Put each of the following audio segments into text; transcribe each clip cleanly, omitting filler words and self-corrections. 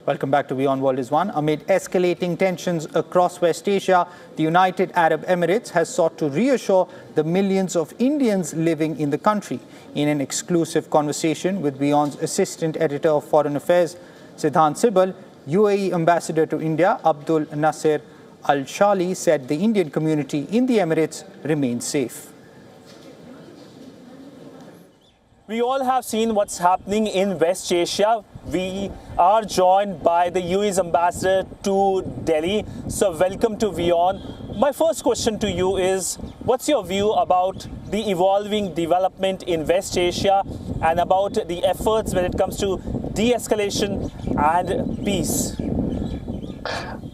Welcome back to WION World is One. Amid escalating tensions across West Asia, the United Arab Emirates has sought to reassure the millions of Indians living in the country. In an exclusive conversation with WION's Assistant Editor of Foreign Affairs, Sidhant Sibal, UAE Ambassador to India, Abdulnasser Alshaali, said the Indian community in the Emirates remains safe. We all have seen what's happening in West Asia. We are joined by the UAE's ambassador to Delhi. So welcome to WION. My first question to you is, what's your view about the evolving development in West Asia and about the efforts when it comes to de-escalation and peace?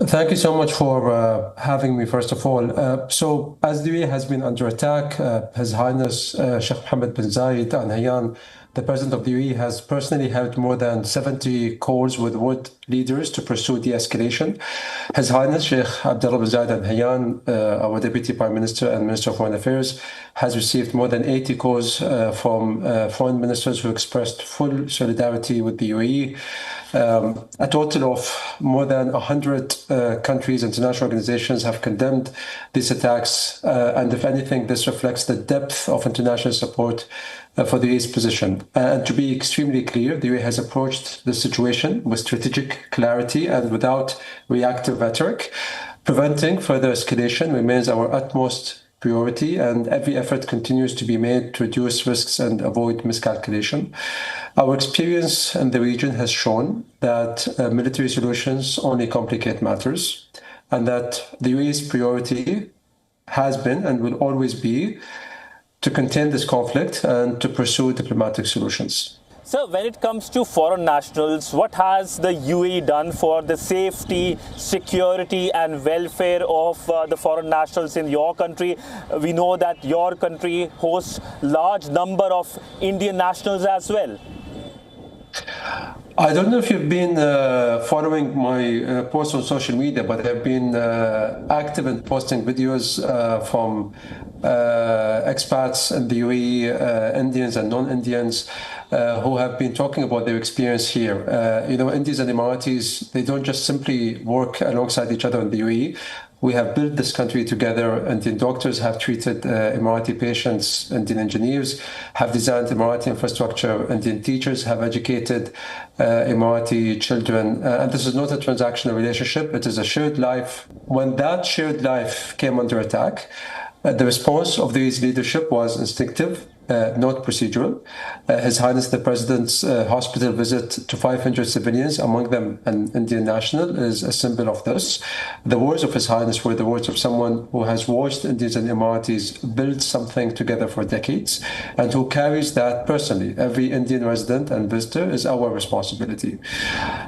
Thank you so much for having me, first of all. So, as the UAE has been under attack, His Highness Sheikh Mohammed bin Zayed Al Nahyan, the President of the UAE, has personally held more than 70 calls with world leaders to pursue de-escalation. His Highness Sheikh Abdullah bin Zayed Al Nahyan, our Deputy Prime Minister and Minister of Foreign Affairs, has received more than 80 calls from foreign ministers who expressed full solidarity with the UAE. A total of more than 100 countries, international organizations have condemned these attacks. And if anything, this reflects the depth of international support for the UAE's position. And to be extremely clear, the UAE has approached the situation with strategic clarity and without reactive rhetoric. Preventing further escalation remains our utmost priority, and every effort continues to be made to reduce risks and avoid miscalculation. Our experience in the region has shown that military solutions only complicate matters, and that the UAE's priority has been and will always be to contain this conflict and to pursue diplomatic solutions. So when it comes to foreign nationals, what has the UAE done for the safety, security and welfare of the foreign nationals in your country? We know that your country hosts large number of Indian nationals as well. I don't know if you've been following my posts on social media, but I've been active in posting videos from expats in the UAE, Indians and non-Indians, who have been talking about their experience here. Indians and Emiratis, they don't just simply work alongside each other in the UAE. We have built this country together. Indian doctors have treated Emirati patients, Indian engineers have designed Emirati infrastructure, Indian teachers have educated Emirati children. And this is not a transactional relationship, it is a shared life. When that shared life came under attack, the response of the UAE's leadership was instinctive, not procedural. His Highness the President's hospital visit to 500 civilians, among them an Indian national, is a symbol of this. The words of His Highness were the words of someone who has watched Indians and Emiratis build something together for decades and who carries that personally. Every Indian resident and visitor is our responsibility.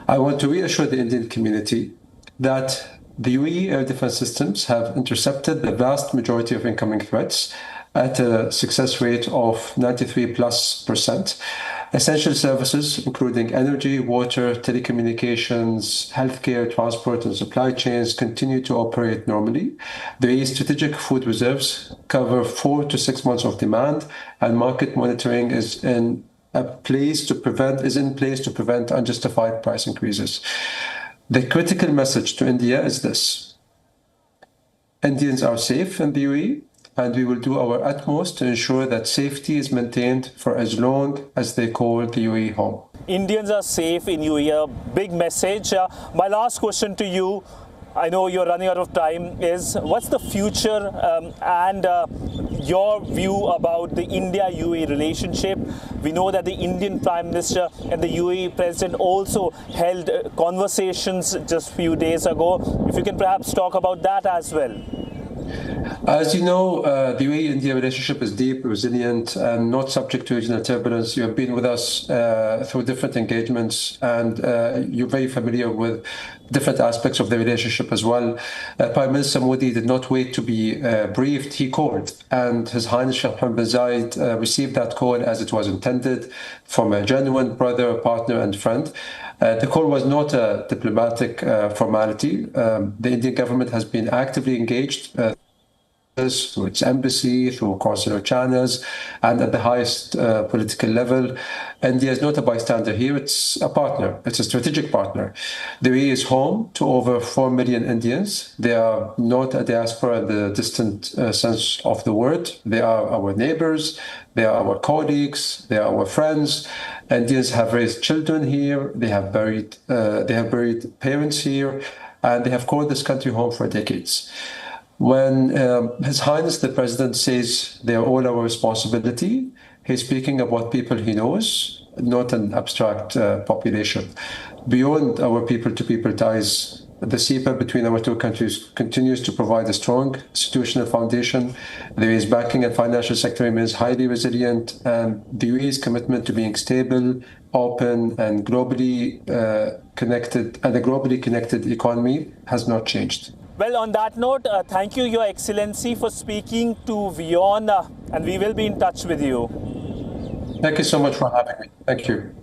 I want to reassure the Indian community that the UAE air defense systems have intercepted the vast majority of incoming threats at a success rate of 93+%. Essential services, including energy, water, telecommunications, healthcare, transport, and supply chains, continue to operate normally. The UAE's strategic food reserves cover 4 to 6 months of demand, and market monitoring is in place to prevent unjustified price increases. The critical message to India is this: Indians are safe in the UAE, and we will do our utmost to ensure that safety is maintained for as long as they call the UAE home. Indians are safe in UAE, a big message. My last question to you, I know you're running out of time, is what's the future and your view about the India-UAE relationship? We know that the Indian Prime Minister and the UAE President also held conversations just a few days ago. If you can perhaps talk about that as well. As you know, the UAE-India relationship is deep, resilient, and not subject to regional turbulence. You have been with us through different engagements, and you're very familiar with different aspects of the relationship as well. Prime Minister Modi did not wait to be briefed. He called, and His Highness Sheikh Mohammed bin Zayed received that call as it was intended, from a genuine brother, partner, and friend. The call was not a diplomatic formality. The Indian government has been actively engaged through its embassy, through consular channels, and at the highest political level. India is not a bystander here, it's a partner, it's a strategic partner. The UAE is home to over 4 million Indians. They are not a diaspora in the distant sense of the word. They are our neighbors, they are our colleagues, they are our friends. Indians have raised children here, they have buried parents here, and they have called this country home for decades. When His Highness the President says they are all our responsibility, he's speaking about people he knows, not an abstract population. Beyond our people-to-people ties, the CEPA between our two countries continues to provide a strong institutional foundation. The UAE's banking and financial sector remains highly resilient, and the UAE's commitment to being stable, open, and globally connected, and a globally connected economy has not changed. Well, on that note, thank you, Your Excellency, for speaking to WION, and we will be in touch with you. Thank you so much for having me. Thank you.